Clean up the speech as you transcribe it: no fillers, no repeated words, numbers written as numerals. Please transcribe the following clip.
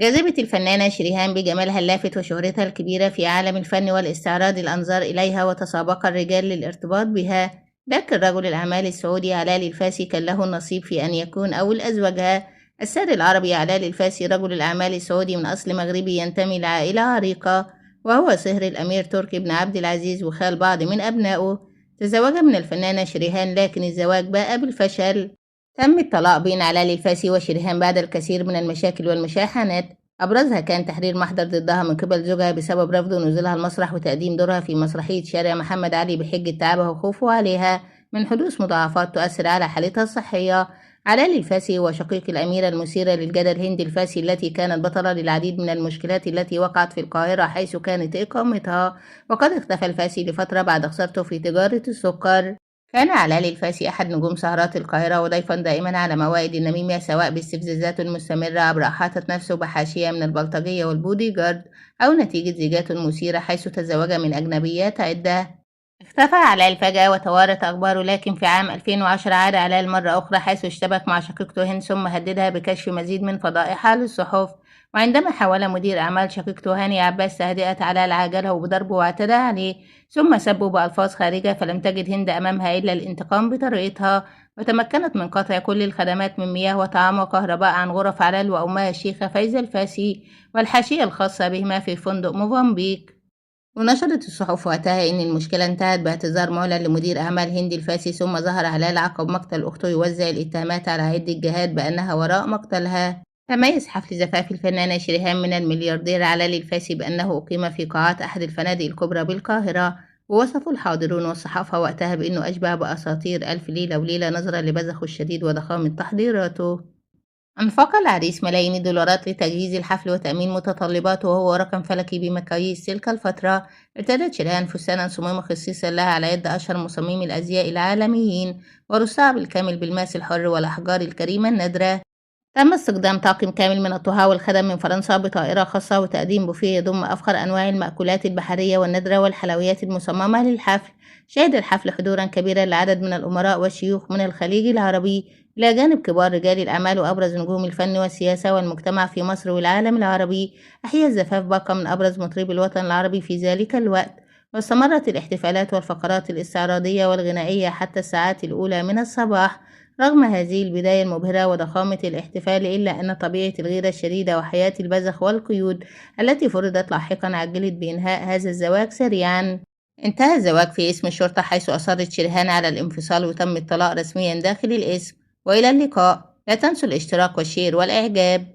جذبت الفنانة شريهان بجمالها اللافت وشهرتها الكبيرة في عالم الفن والاستعراض الأنظار إليها، وتسابق الرجال للارتباط بها، لكن رجل الأعمال السعودي علاء الفاسي كان له النصيب في أن يكون أول أزواجها. السار العربي علاء الفاسي رجل الأعمال السعودي من أصل مغربي ينتمي لعائلة عريقة، وهو صهر الأمير تركي بن عبد العزيز وخال بعض من أبنائه. تزوج من الفنانة شريهان، لكن الزواج باء بالفشل. تم الطلاق بين علاء الفاسي وشريهان بعد الكثير من المشاكل والمشاحنات، أبرزها كان تحرير محضر ضدها من قبل زوجها بسبب رفض نزولها المسرح وتقديم دورها في مسرحية شارع محمد علي بحجة تعبها وخوفه عليها من حدوث مضاعفات تؤثر على حالتها الصحية. علاء الفاسي هو شقيق الأميرة المثيرة للجدل هند الفاسي، التي كانت بطلة للعديد من المشكلات التي وقعت في القاهرة حيث كانت إقامتها، وقد اختفى الفاسي لفترة بعد خسارته في تجارة السكر. كان علاء الفاسي أحد نجوم سهرات القاهرة، وضيفا دائما على موائد النميمة، سواء باستفزازاته المستمرة عبر إحاطة نفسه بحاشية من البلطجية والبودي جارد، أو نتيجة زيجات مثيرة حيث تزوج من أجنبيات عدة. اختفى علاء فجأة وتوارت أخباره، لكن في عام 2010 عاد علاء مرة أخرى حيث اشتبك مع شقيقته هند، ثم هددها بكشف مزيد من فضائحها للصحف. وعندما حاول مدير أعمال شقيقته هاني عباس تهدئة علاء عاجله بضربه واعتدى عليه، ثم سبه بألفاظ خارجة، فلم تجد هند أمامها إلا الانتقام بطريقتها، وتمكنت من قطع كل الخدمات من مياه وطعام وكهرباء عن غرف علاء وأمها الشيخة فايزة الفاسي والحاشية الخاصة بهما في فندق موفنبيك. ونشرت الصحف وقتها إن المشكلة انتهت باعتذار معلن لمدير أعمال هند الفاسي، ثم ظهر علاء عقب مقتل أخته يوزع الاتهامات على عدة جهات بأنها وراء مقتلها. تميز حفل زفاف الفنانة شريهان من الملياردير علاء الفاسي بأنه أقيم في قاعات أحد الفنادق الكبرى بالقاهرة، ووصف الحاضرون والصحافة وقتها بأنه أشبه بأساطير ألف ليلة وليلة، نظرا لبذخه الشديد وضخامة تحضيراته. أنفق العريس ملايين الدولارات لتجهيز الحفل وتأمين متطلباته، وهو رقم فلكي بمقاييس تلك الفترة. ارتدت شيرين فستانا صمام خصيصا لها على يد أشهر مصممي الأزياء العالميين، ورصها بالكامل بالماس الحر والأحجار الكريمة النادرة. تم استخدام طاقم كامل من الطهاة والخدم من فرنسا بطائرة خاصة، وتقديم بوفيه يضم أفخر أنواع المأكولات البحرية والنادرة والحلويات المصممة للحفل. شهد الحفل حضورا كبيرا لعدد من الأمراء والشيوخ من الخليج العربي، إلى جانب كبار رجال الأعمال وأبرز نجوم الفن والسياسة والمجتمع في مصر والعالم العربي. أحيا الزفاف باقة من أبرز مطربي الوطن العربي في ذلك الوقت، واستمرت الاحتفالات والفقرات الاستعراضية والغنائية حتى الساعات الأولى من الصباح. رغم هذه البداية المبهرة وضخامة الاحتفال، إلا أن طبيعة الغيرة الشديدة وحياة البذخ والقيود التي فرضت لاحقا عجلت بإنهاء هذا الزواج سريعا. انتهى الزواج في اسم الشرطة، حيث أصرت شريهان على الانفصال وتم الطلاق رسميا داخل الاسم. وإلى اللقاء، لا تنسوا الاشتراك والشير والإعجاب.